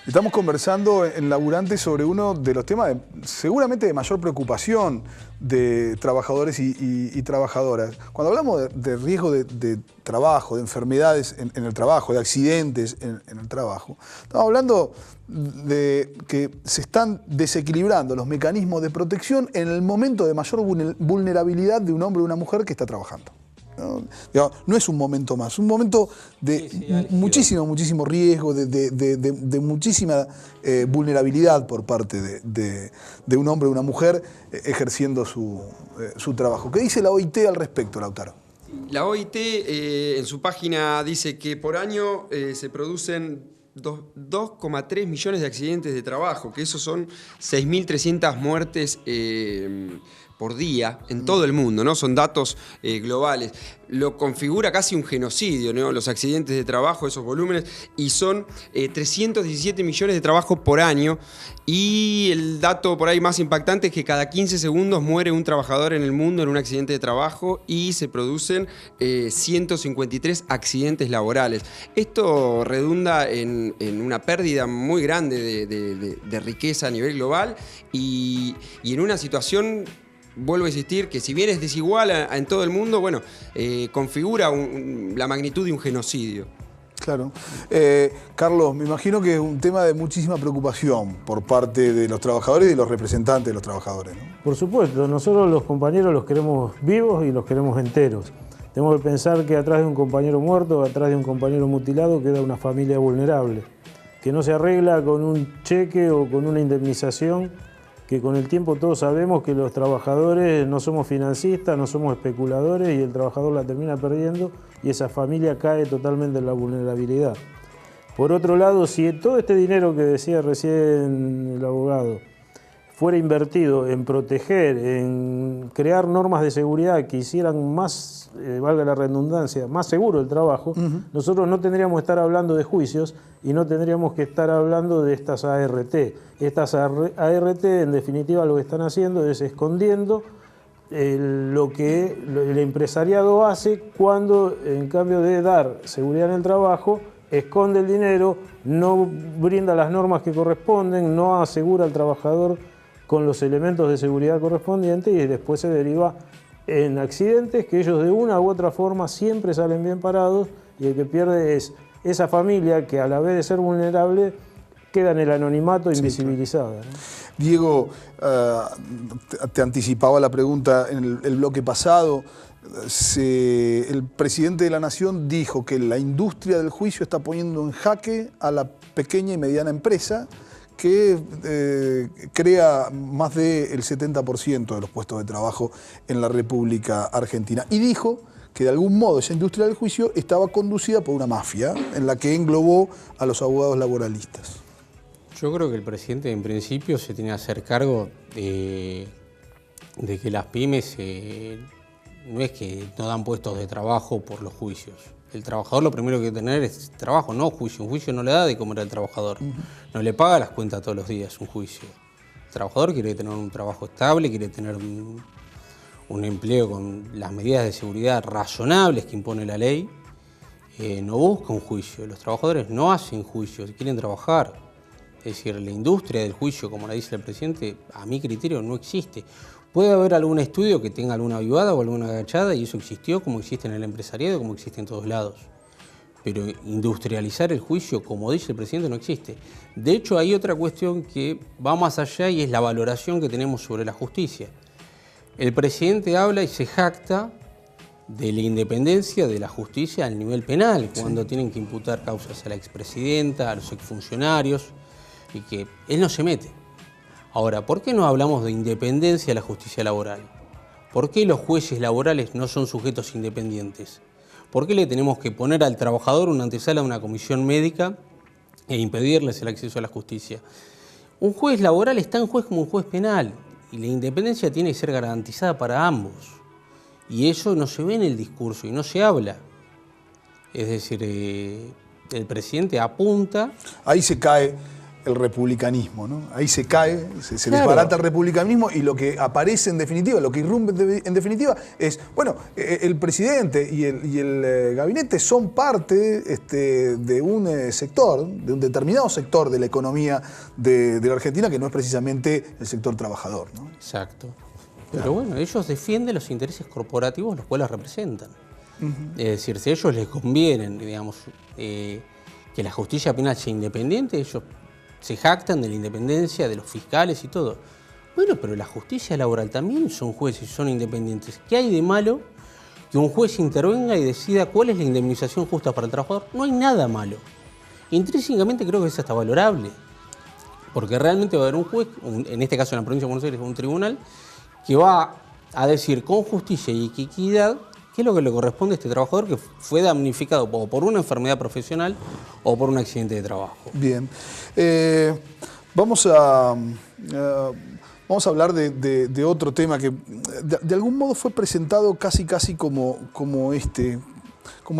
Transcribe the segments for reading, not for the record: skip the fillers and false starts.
Estamos conversando en Laburante sobre uno de los temas seguramente de mayor preocupación de trabajadores y trabajadoras. Cuando hablamos de riesgo de trabajo, de enfermedades en el trabajo, de accidentes en el trabajo, estamos hablando de que se están desequilibrando los mecanismos de protección en el momento de mayor vulnerabilidad de un hombre o una mujer que está trabajando. No es un momento más, un momento de muchísimo riesgo, de muchísima vulnerabilidad por parte de un hombre o una mujer ejerciendo su trabajo. ¿Qué dice la OIT al respecto, Lautaro? La OIT en su página dice que por año se producen 2,3 millones de accidentes de trabajo, que esos son 6.300 muertes por día en todo el mundo, ¿no? Son datos globales. Lo configura casi un genocidio, ¿no? Los accidentes de trabajo, esos volúmenes, y son 317 millones de trabajos por año. Y el dato por ahí más impactante es que cada 15 segundos muere un trabajador en el mundo en un accidente de trabajo y se producen 153 accidentes laborales. Esto redunda en una pérdida muy grande de riqueza a nivel global y en una situación, vuelvo a insistir, que si bien es desigual en todo el mundo, bueno, configura la magnitud de un genocidio. Claro. Carlos, me imagino que es un tema de muchísima preocupación por parte de los trabajadores y de los representantes de los trabajadores, ¿no? Por supuesto, nosotros los compañeros los queremos vivos y los queremos enteros. Tenemos que pensar que atrás de un compañero muerto, atrás de un compañero mutilado, queda una familia vulnerable, que no se arregla con un cheque o con una indemnización, que con el tiempo todos sabemos que los trabajadores no somos financistas, no somos especuladores y el trabajador la termina perdiendo y esa familia cae totalmente en la vulnerabilidad. Por otro lado, si todo este dinero que decía recién el abogado fuera invertido en proteger, en crear normas de seguridad que hicieran más, valga la redundancia, más seguro el trabajo, nosotros no tendríamos que estar hablando de juicios y no tendríamos que estar hablando de estas ART. Estas ART, en definitiva, lo que están haciendo es escondiendo lo que el empresariado hace cuando, en cambio de dar seguridad en el trabajo, esconde el dinero, no brinda las normas que corresponden, no asegura al trabajador con los elementos de seguridad correspondientes y después se deriva en accidentes que ellos de una u otra forma siempre salen bien parados y el que pierde es esa familia que a la vez de ser vulnerable queda en el anonimato invisibilizada, ¿no? Diego, te anticipaba la pregunta en el bloque pasado. El presidente de la Nación dijo que la industria del juicio está poniendo en jaque a la pequeña y mediana empresa que crea más del 70% de los puestos de trabajo en la República Argentina. Y dijo que de algún modo esa industria del juicio estaba conducida por una mafia en la que englobó a los abogados laboralistas. Yo creo que el presidente en principio se tiene que hacer cargo de que las pymes no es que no dan puestos de trabajo por los juicios. El trabajador lo primero que tiene que tener es trabajo, no juicio. Un juicio no le da de comer al trabajador. No le paga las cuentas todos los días un juicio. El trabajador quiere tener un trabajo estable, quiere tener un empleo con las medidas de seguridad razonables que impone la ley. No busca un juicio. Los trabajadores no hacen juicios, quieren trabajar. Es decir, la industria del juicio, como la dice el presidente, a mi criterio no existe. Puede haber algún estudio que tenga alguna avivada o alguna agachada y eso existió como existe en el empresariado, como existe en todos lados. Pero industrializar el juicio, como dice el presidente, no existe. De hecho, hay otra cuestión que va más allá y es la valoración que tenemos sobre la justicia. El presidente habla y se jacta de la independencia de la justicia al nivel penal, cuando tienen que imputar causas a la expresidenta, a los exfuncionarios, y que él no se mete. Ahora, ¿por qué no hablamos de independencia de la justicia laboral? ¿Por qué los jueces laborales no son sujetos independientes? ¿Por qué le tenemos que poner al trabajador una antesala de una comisión médica e impedirles el acceso a la justicia? Un juez laboral es tan juez como un juez penal y la independencia tiene que ser garantizada para ambos. Y eso no se ve en el discurso y no se habla. Es decir, el presidente apunta... Ahí se cae el republicanismo, ¿no? Ahí se cae, se Claro. desbarata el republicanismo y lo que aparece en definitiva, lo que irrumpe en definitiva es, bueno, el presidente y el gabinete son parte de un sector, de un determinado sector de la economía de la Argentina que no es precisamente el sector trabajador, ¿no? Exacto. Pero bueno, ellos defienden los intereses corporativos los cuales representan. Es decir, si a ellos les convienen, digamos, que la justicia penal sea independiente, ellos se jactan de la independencia de los fiscales y todo. Bueno, pero la justicia laboral también son jueces y son independientes. ¿Qué hay de malo que un juez intervenga y decida cuál es la indemnización justa para el trabajador? No hay nada malo. Intrínsecamente creo que eso está valorable. Porque realmente va a haber un juez, en este caso en la provincia de Buenos Aires, un tribunal, que va a decir con justicia y equidad qué es lo que le corresponde a este trabajador que fue damnificado o por una enfermedad profesional o por un accidente de trabajo. Bien. Vamos a hablar de otro tema que de algún modo fue presentado casi como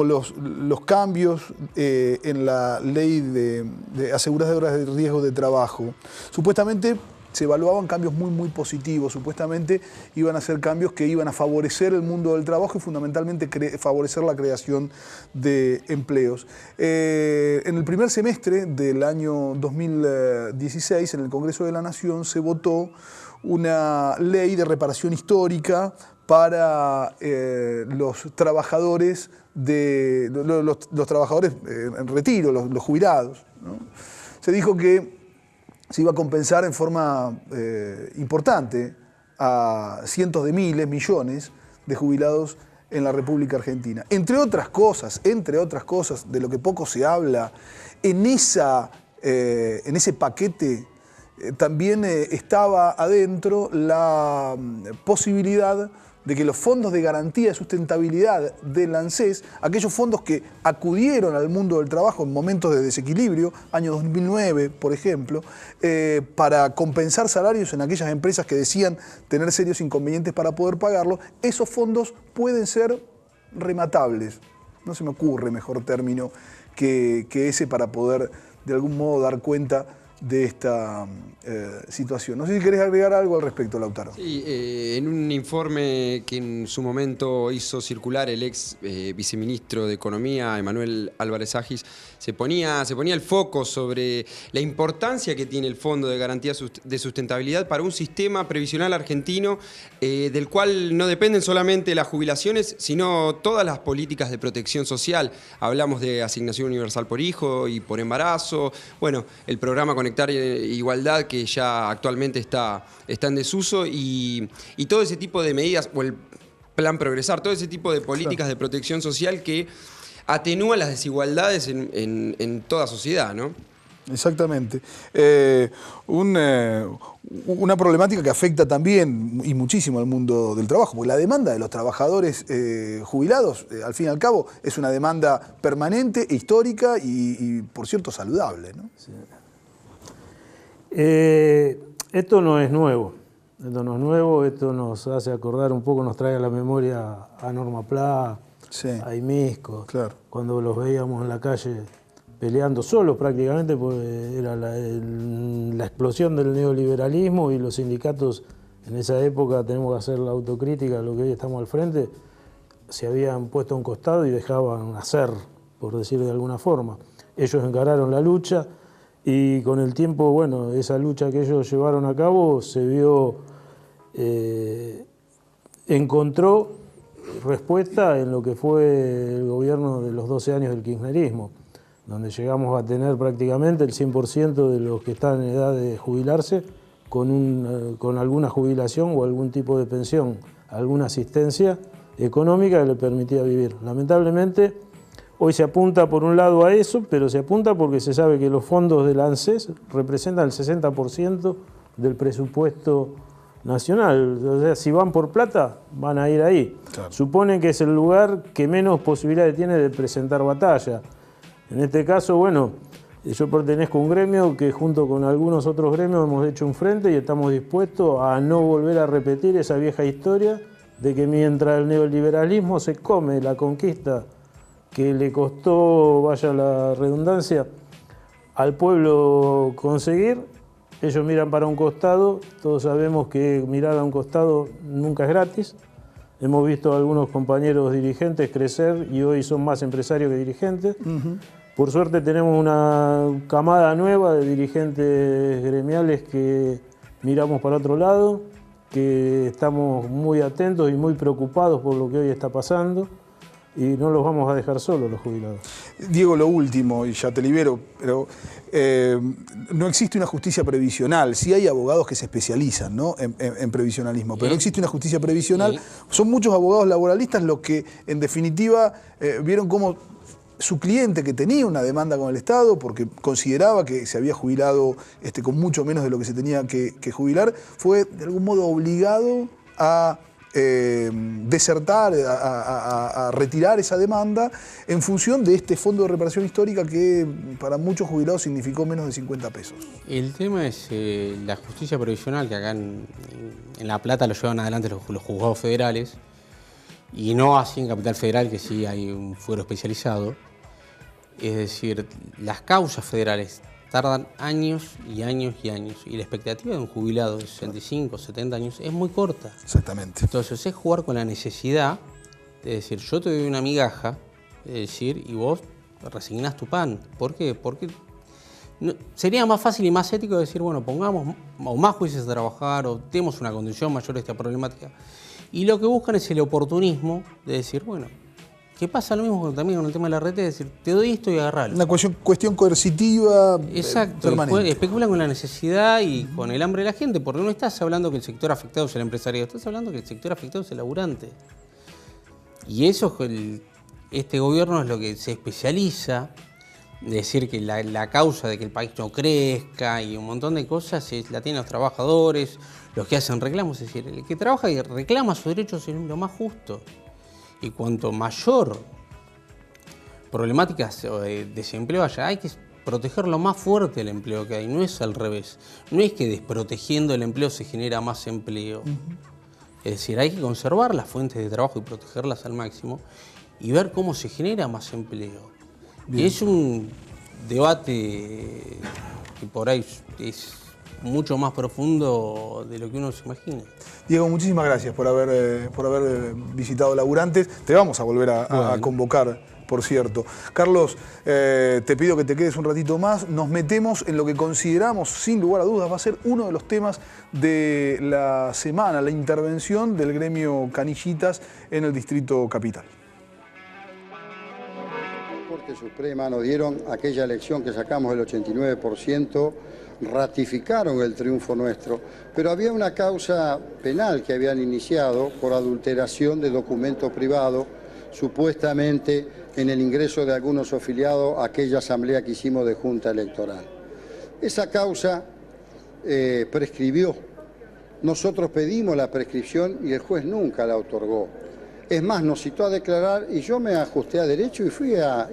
los cambios en la ley de aseguradoras de riesgo de trabajo. Supuestamente se evaluaban cambios muy positivos, supuestamente iban a ser cambios que iban a favorecer el mundo del trabajo y fundamentalmente favorecer la creación de empleos. En el primer semestre del año 2016, en el Congreso de la Nación, se votó una ley de reparación histórica para los trabajadores los trabajadores en retiro, los jubilados, ¿no? Se dijo que se iba a compensar en forma importante a cientos de miles, millones de jubilados en la República Argentina. Entre otras cosas, de lo que poco se habla, en ese paquete también estaba adentro la posibilidad de que los fondos de garantía de sustentabilidad del ANSES, aquellos fondos que acudieron al mundo del trabajo en momentos de desequilibrio, año 2009, por ejemplo, para compensar salarios en aquellas empresas que decían tener serios inconvenientes para poder pagarlo, esos fondos pueden ser rematables. No se me ocurre mejor término que ese para poder de algún modo dar cuenta de esta situación. No sé si querés agregar algo al respecto, Lautaro. Sí, en un informe que en su momento hizo circular el ex viceministro de Economía, Emanuel Álvarez Agis, se ponía el foco sobre la importancia que tiene el Fondo de Garantía de Sustentabilidad para un sistema previsional argentino del cual no dependen solamente las jubilaciones, sino todas las políticas de protección social. Hablamos de asignación universal por hijo y por embarazo, bueno, el programa Conectar Igualdad que ya actualmente está en desuso y todo ese tipo de medidas, o el Plan Progresar, todo ese tipo de políticas de protección social que atenúan las desigualdades en toda sociedad, ¿no? Exactamente. Una problemática que afecta también y muchísimo al mundo del trabajo, porque la demanda de los trabajadores jubilados, al fin y al cabo, es una demanda permanente, histórica y por cierto, saludable, ¿no? Sí. Esto no es nuevo, esto nos hace acordar un poco, nos trae a la memoria a Norma Pla, sí, a Imisco, claro, cuando los veíamos en la calle peleando solos prácticamente, porque era la explosión del neoliberalismo y los sindicatos en esa época, tenemos que hacer la autocrítica de lo que hoy estamos al frente, se habían puesto a un costado y dejaban hacer, por decirlo de alguna forma. Ellos encararon la lucha. Y con el tiempo, bueno, esa lucha que ellos llevaron a cabo se vio, encontró respuesta en lo que fue el gobierno de los 12 años del kirchnerismo, donde llegamos a tener prácticamente el 100% de los que están en edad de jubilarse con alguna jubilación o algún tipo de pensión, alguna asistencia económica que le permitía vivir. Lamentablemente, hoy se apunta por un lado a eso, pero se apunta porque se sabe que los fondos del ANSES representan el 60% del presupuesto nacional. O sea, si van por plata, van a ir ahí. Claro. Suponen que es el lugar que menos posibilidades tiene de presentar batalla. En este caso, bueno, yo pertenezco a un gremio que junto con algunos otros gremios hemos hecho un frente y estamos dispuestos a no volver a repetir esa vieja historia de que mientras el neoliberalismo se come la conquista que le costó, vaya la redundancia, al pueblo conseguir. Ellos miran para un costado, todos sabemos que mirar a un costado nunca es gratis. Hemos visto a algunos compañeros dirigentes crecer y hoy son más empresarios que dirigentes. Por suerte tenemos una camada nueva de dirigentes gremiales que miramos para otro lado, que estamos muy atentos y muy preocupados por lo que hoy está pasando. Y no los vamos a dejar solos los jubilados. Diego, lo último, y ya te libero, pero no existe una justicia previsional. Sí hay abogados que se especializan, ¿no?, en previsionalismo, pero no existe una justicia previsional. Son muchos abogados laboralistas los que, en definitiva, vieron cómo su cliente, que tenía una demanda con el Estado porque consideraba que se había jubilado con mucho menos de lo que se tenía que jubilar, fue de algún modo obligado a desertar, a retirar esa demanda en función de este fondo de reparación histórica que para muchos jubilados significó menos de 50 pesos. El tema es la justicia previsional, que acá en La Plata lo llevan adelante los juzgados federales, y no así en Capital Federal, que sí hay un fuero especializado. Es decir, las causas federales tardan años y años y años, y la expectativa de un jubilado de 65, 70 años es muy corta. Exactamente. Entonces es jugar con la necesidad de decir, yo te doy una migaja, es decir, y vos resignás tu pan. ¿Por qué? Porque sería más fácil y más ético decir, bueno, pongamos o más jueces a trabajar o demos una condición mayor a esta problemática. Y lo que buscan es el oportunismo de decir, bueno, ¿qué pasa lo mismo también con el tema de la RT? Es decir, te doy esto y agarralo. Una cuestión coercitiva. Exacto, permanente. Especulan con la necesidad y con el hambre de la gente, porque no estás hablando que el sector afectado es el empresario, estás hablando que el sector afectado es el laburante. Y eso, este gobierno es lo que se especializa, de decir que la causa de que el país no crezca y un montón de cosas la tienen los trabajadores, los que hacen reclamos. Es decir, el que trabaja y reclama sus derechos es lo más justo. Y cuanto mayor problemáticas de desempleo haya, hay que proteger lo más fuerte el empleo que hay, no es al revés. No es que desprotegiendo el empleo se genera más empleo. Es decir, hay que conservar las fuentes de trabajo y protegerlas al máximo y ver cómo se genera más empleo. Bien. Y es un debate que por ahí es mucho más profundo de lo que uno se imagina. Diego, muchísimas gracias por haber visitado Laburantes. Te vamos a volver a convocar, por cierto. Carlos, te pido que te quedes un ratito más. Nos metemos en lo que consideramos, sin lugar a dudas, va a ser uno de los temas de la semana, la intervención del gremio Canillitas en el Distrito Capital. La Corte Suprema nos dieron aquella elección que sacamos el 89%, ratificaron el triunfo nuestro, pero había una causa penal que habían iniciado por adulteración de documento privado, supuestamente en el ingreso de algunos afiliados a aquella asamblea que hicimos de Junta Electoral. Esa causa prescribió. Nosotros pedimos la prescripción y el juez nunca la otorgó. Es más, nos citó a declarar y yo me ajusté a derecho y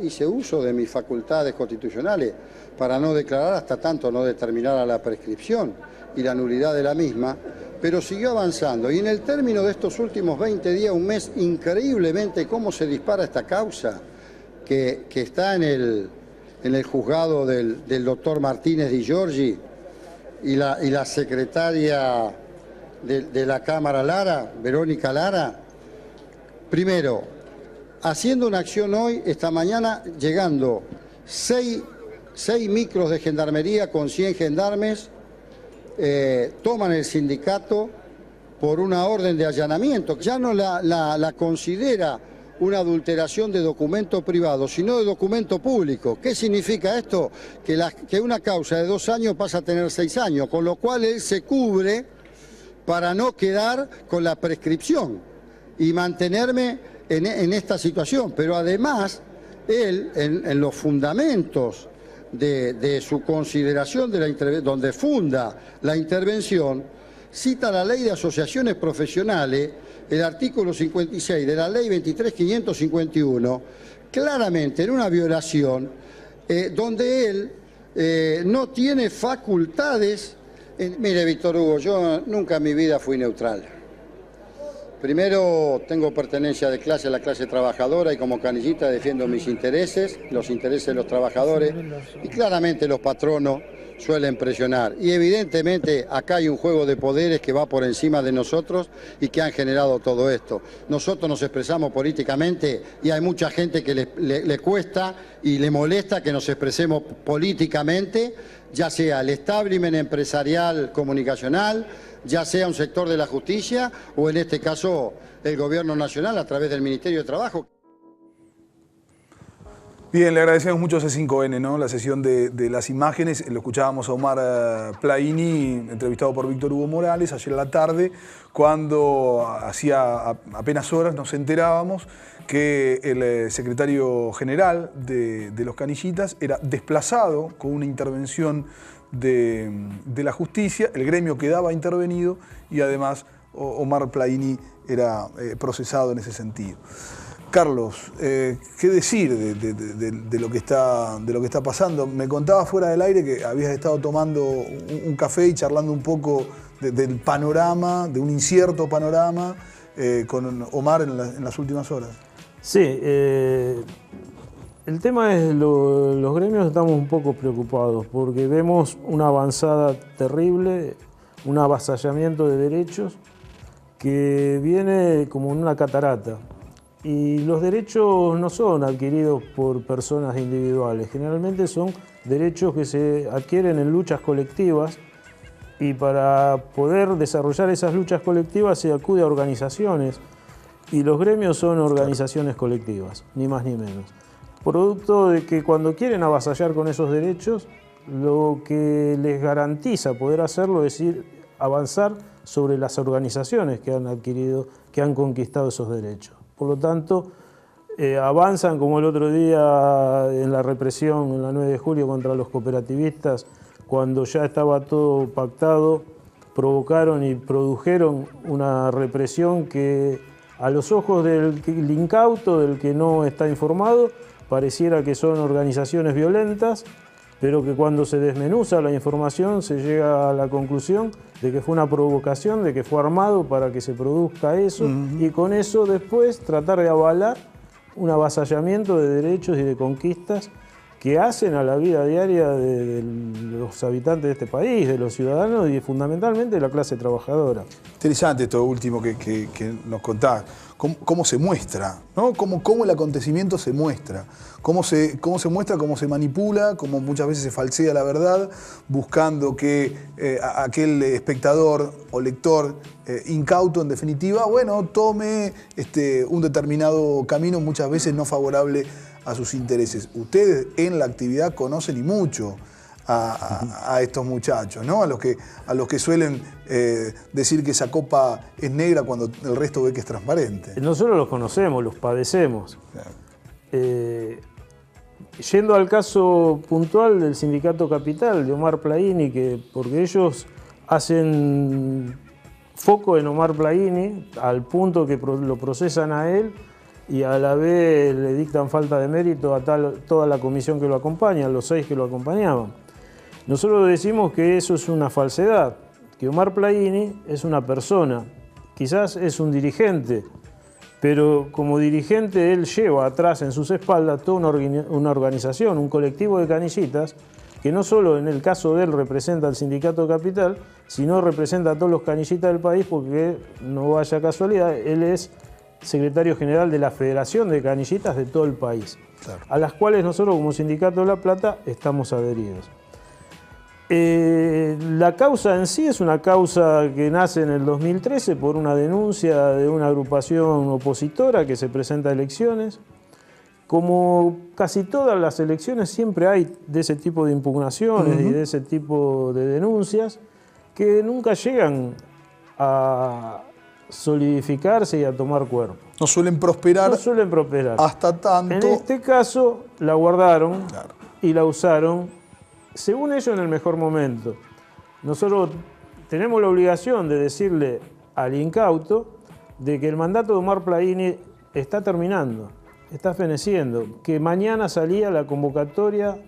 hice uso de mis facultades constitucionales para no declarar hasta tanto no determinara la prescripción y la nulidad de la misma, pero siguió avanzando. Y en el término de estos últimos 20 días, un mes, increíblemente cómo se dispara esta causa que está en el juzgado del doctor Martínez Di Giorgi y la secretaria de la Cámara Lara, Verónica Lara. Primero, haciendo una acción hoy, esta mañana, llegando 6 micros de gendarmería con 100 gendarmes, toman el sindicato por una orden de allanamiento. Ya no la considera una adulteración de documento privado, sino de documento público. ¿Qué significa esto? Que una causa de 2 años pasa a tener 6 años, con lo cual él se cubre para no quedar con la prescripción y mantenerme en esta situación. Pero además, él, en los fundamentos de su consideración, donde funda la intervención, cita la Ley de Asociaciones Profesionales, el artículo 56 de la Ley 23.551, claramente en una violación donde él no tiene facultades. Mire, Víctor Hugo, yo nunca en mi vida fui neutral. Primero, tengo pertenencia de clase a la clase trabajadora y como canillita defiendo mis intereses, los intereses de los trabajadores y claramente los patronos suelen presionar. Y evidentemente acá hay un juego de poderes que va por encima de nosotros y que han generado todo esto. Nosotros nos expresamos políticamente y hay mucha gente que le cuesta y le molesta que nos expresemos políticamente, ya sea el establishment empresarial comunicacional, ya sea un sector de la justicia o en este caso el gobierno nacional a través del Ministerio de Trabajo. Bien, le agradecemos mucho a C5N, ¿no? La sesión de las imágenes. Lo escuchábamos a Omar Plaini, entrevistado por Víctor Hugo Morales, ayer a la tarde, cuando hacía apenas horas nos enterábamos que el secretario general de los Canillitas era desplazado con una intervención de la justicia, el gremio quedaba intervenido y además Omar Plaini era procesado en ese sentido. Carlos, ¿qué decir de lo que está pasando? Me contaba fuera del aire que habías estado tomando un café y charlando un poco del panorama, de un incierto panorama con Omar en las últimas horas. Sí, el tema es los gremios estamos un poco preocupados porque vemos una avanzada terrible, un avasallamiento de derechos que viene como en una catarata. Y los derechos no son adquiridos por personas individuales, generalmente son derechos que se adquieren en luchas colectivas y para poder desarrollar esas luchas colectivas se acude a organizaciones y los gremios son organizaciones colectivas, ni más ni menos. Producto de que cuando quieren avasallar con esos derechos, lo que les garantiza poder hacerlo es ir avanzar sobre las organizaciones que han adquirido, que han conquistado esos derechos. Por lo tanto, avanzan como el otro día en la represión, en la 9 de julio contra los cooperativistas, cuando ya estaba todo pactado, provocaron y produjeron una represión que a los ojos del incauto, del que no está informado, pareciera que son organizaciones violentas, pero que cuando se desmenuza la información se llega a la conclusión de que fue una provocación, de que fue armado para que se produzca eso, y con eso después tratar de avalar un avasallamiento de derechos y de conquistas que hacen a la vida diaria de los habitantes de este país, de los ciudadanos y fundamentalmente de la clase trabajadora. Interesante esto último que nos contás. Cómo se muestra, ¿no? Cómo el acontecimiento se muestra, cómo se muestra, cómo se manipula, cómo muchas veces se falsea la verdad, buscando que aquel espectador o lector incauto, en definitiva, bueno, tome un determinado camino muchas veces no favorable a sus intereses. Ustedes en la actividad conocen y mucho a estos muchachos, ¿no? A los que suelen decir que esa copa es negra cuando el resto ve que es transparente. Nosotros los conocemos, los padecemos. Claro. Yendo al caso puntual del Sindicato Capital, de Omar Plaini, porque ellos hacen foco en Omar Plaini al punto que lo procesan a él y a la vez le dictan falta de mérito a toda la comisión que lo acompaña, los 6 que lo acompañaban. Nosotros decimos que eso es una falsedad, que Omar Plaini es una persona, quizás es un dirigente, pero como dirigente él lleva atrás en sus espaldas toda una organización, un colectivo de canillitas, que no solo en el caso de él representa al Sindicato Capital, sino representa a todos los canillitas del país, porque no vaya casualidad, él es secretario general de la Federación de Canillitas de todo el país, claro, a las cuales nosotros como Sindicato de La Plata estamos adheridos. La causa en sí es una causa que nace en el 2013 por una denuncia de una agrupación opositora que se presenta a elecciones. Como casi todas las elecciones siempre hay de ese tipo de impugnaciones y de ese tipo de denuncias que nunca llegan a solidificarse y a tomar cuerpo. No suelen prosperar. No suelen prosperar. Hasta tanto. En este caso la guardaron, claro, y la usaron según ellos en el mejor momento. Nosotros tenemos la obligación de decirle al incauto de que el mandato de Omar Plaini está terminando, está feneciendo, que mañana salía la convocatoria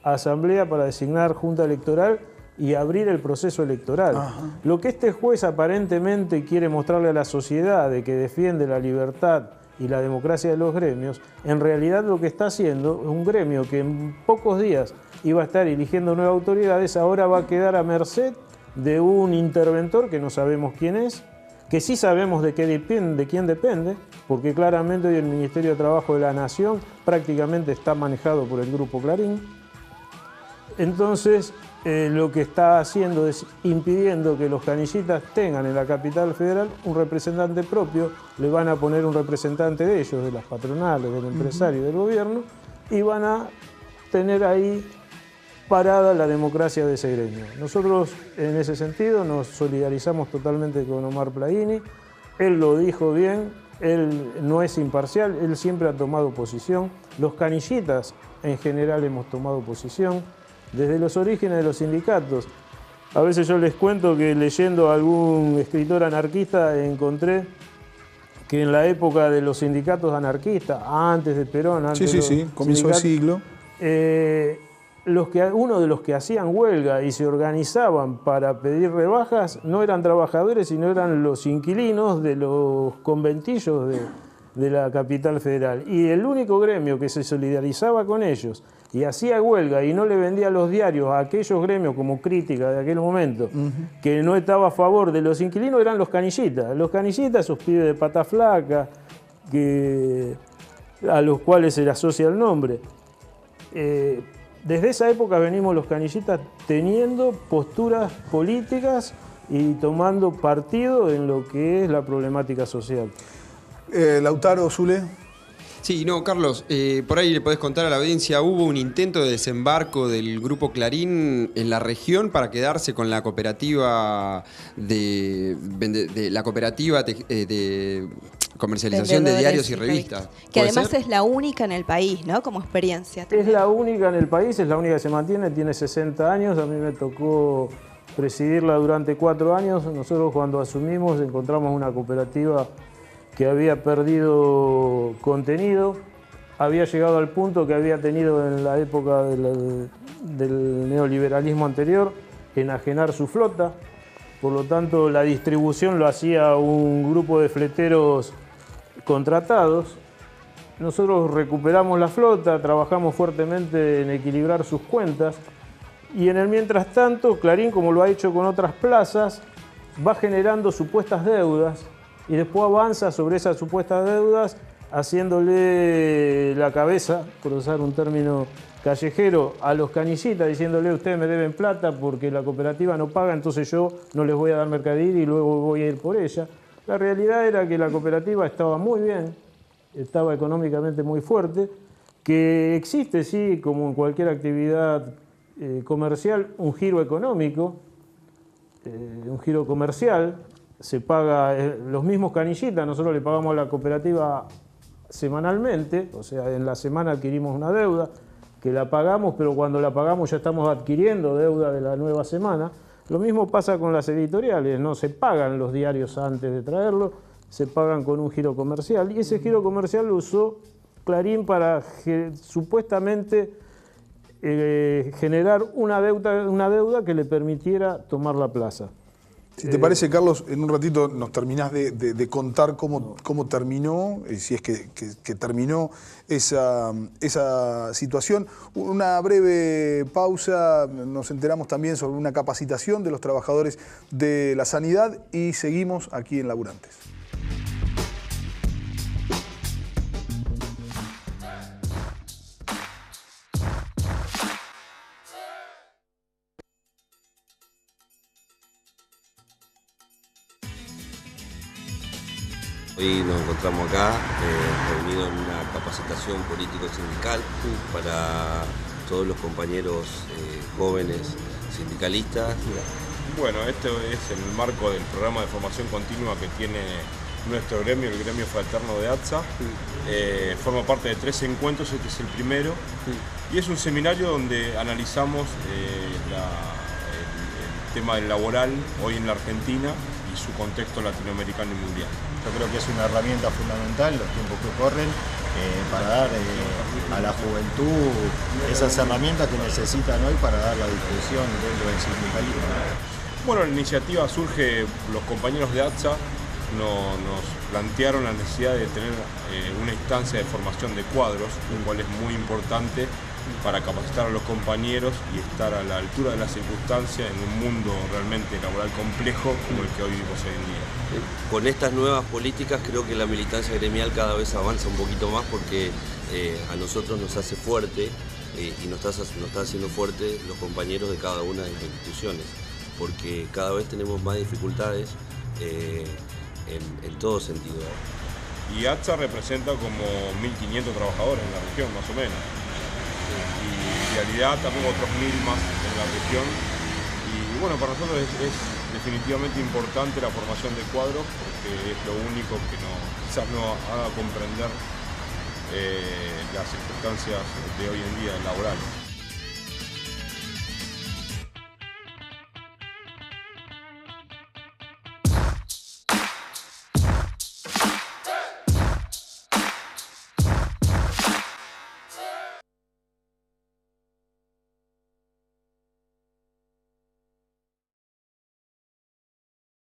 a asamblea para designar junta electoral y abrir el proceso electoral. Ajá. Lo que este juez aparentemente quiere mostrarle a la sociedad de que defiende la libertad y la democracia de los gremios, en realidad lo que está haciendo es un gremio que en pocos días iba a estar eligiendo nuevas autoridades, ahora va a quedar a merced de un interventor que no sabemos quién es, que sí sabemos de quién depende, porque claramente hoy el Ministerio de Trabajo de la Nación prácticamente está manejado por el Grupo Clarín. Entonces, lo que está haciendo es impidiendo que los canillitas tengan en la capital federal un representante propio, le van a poner un representante de ellos, de las patronales, del empresario, del gobierno, y van a tener ahí parada la democracia de ese gremio. Nosotros, en ese sentido, nos solidarizamos totalmente con Omar Plaini. Él lo dijo bien, él no es imparcial, él siempre ha tomado posición. Los canillitas, en general, hemos tomado posición. Desde los orígenes de los sindicatos. A veces yo les cuento que leyendo a algún escritor anarquista encontré que en la época de los sindicatos anarquistas, antes de Perón, antes Sí, comienzo del siglo. Uno de los que hacían huelga y se organizaban para pedir rebajas no eran trabajadores, sino eran los inquilinos de los conventillos de la capital federal. Y el único gremio que se solidarizaba con ellos y hacía huelga y no le vendía los diarios a aquellos gremios como Crítica de aquel momento, que no estaba a favor de los inquilinos, eran los canillitas. Los canillitas, esos pibes de pata flaca, a los cuales se le asocia el nombre. Desde esa época venimos los canillitas teniendo posturas políticas y tomando partido en lo que es la problemática social. Lautaro, Zule. Sí, no, Carlos, por ahí le podés contar a la audiencia, hubo un intento de desembarco del Grupo Clarín en la región para quedarse con la cooperativa de comercialización de diarios y revistas. Que además es la única en el país, ¿no? Como experiencia. Es la única en el país, es la única que se mantiene, tiene 60 años, a mí me tocó presidirla durante 4 años. Nosotros cuando asumimos encontramos una cooperativa que había perdido contenido, había llegado al punto que había tenido en la época del neoliberalismo anterior, enajenar su flota. Por lo tanto, la distribución lo hacía un grupo de fleteros contratados. Nosotros recuperamos la flota, trabajamos fuertemente en equilibrar sus cuentas y en el mientras tanto, Clarín, como lo ha hecho con otras plazas, va generando supuestas deudas y después avanza sobre esas supuestas deudas haciéndole la cabeza, por usar un término callejero, a los canillitas, diciéndole ustedes me deben plata porque la cooperativa no paga, entonces yo no les voy a dar mercadería y luego voy a ir por ella. La realidad era que la cooperativa estaba muy bien, estaba económicamente muy fuerte, que existe, sí, como en cualquier actividad comercial, un giro económico, un giro comercial. Se paga, los mismos canillitas, nosotros le pagamos a la cooperativa semanalmente, o sea, en la semana adquirimos una deuda, que la pagamos, pero cuando la pagamos ya estamos adquiriendo deuda de la nueva semana. Lo mismo pasa con las editoriales, no se pagan los diarios antes de traerlos, se pagan con un giro comercial, y ese giro comercial lo usó Clarín para supuestamente generar una deuda que le permitiera tomar la plaza. Si te parece, Carlos, en un ratito nos terminás de contar cómo terminó, si es que terminó esa situación. Una breve pausa, nos enteramos también sobre una capacitación de los trabajadores de la sanidad y seguimos aquí en Laburantes. Hoy nos encontramos acá, reunidos en una capacitación político-sindical para todos los compañeros jóvenes sindicalistas. Bueno, esto es en el marco del programa de formación continua que tiene nuestro gremio, el gremio fraterno de ATSA. Forma parte de 3 encuentros, este es el primero. Y es un seminario donde analizamos el tema del laboral hoy en la Argentina y su contexto latinoamericano y mundial. Yo creo que es una herramienta fundamental en los tiempos que corren para dar a la juventud esas herramientas que necesitan hoy para dar la discusión dentro del sindicalismo. Bueno, la iniciativa surge, los compañeros de ATSA nos plantearon la necesidad de tener una instancia de formación de cuadros, lo cual es muy importante para capacitar a los compañeros y estar a la altura de las circunstancias en un mundo realmente laboral complejo como el que hoy vivimos hoy en día. Con estas nuevas políticas creo que la militancia gremial cada vez avanza un poquito más porque a nosotros nos hace fuerte y nos está haciendo fuerte los compañeros de cada una de las instituciones, porque cada vez tenemos más dificultades en todo sentido. Y ATSA representa como 1.500 trabajadores en la región, más o menos. Y en realidad también otros 1.000 más en la región. Y bueno, para nosotros es definitivamente importante la formación de cuadros porque es lo único que quizás nos haga comprender las circunstancias de hoy en día laborales.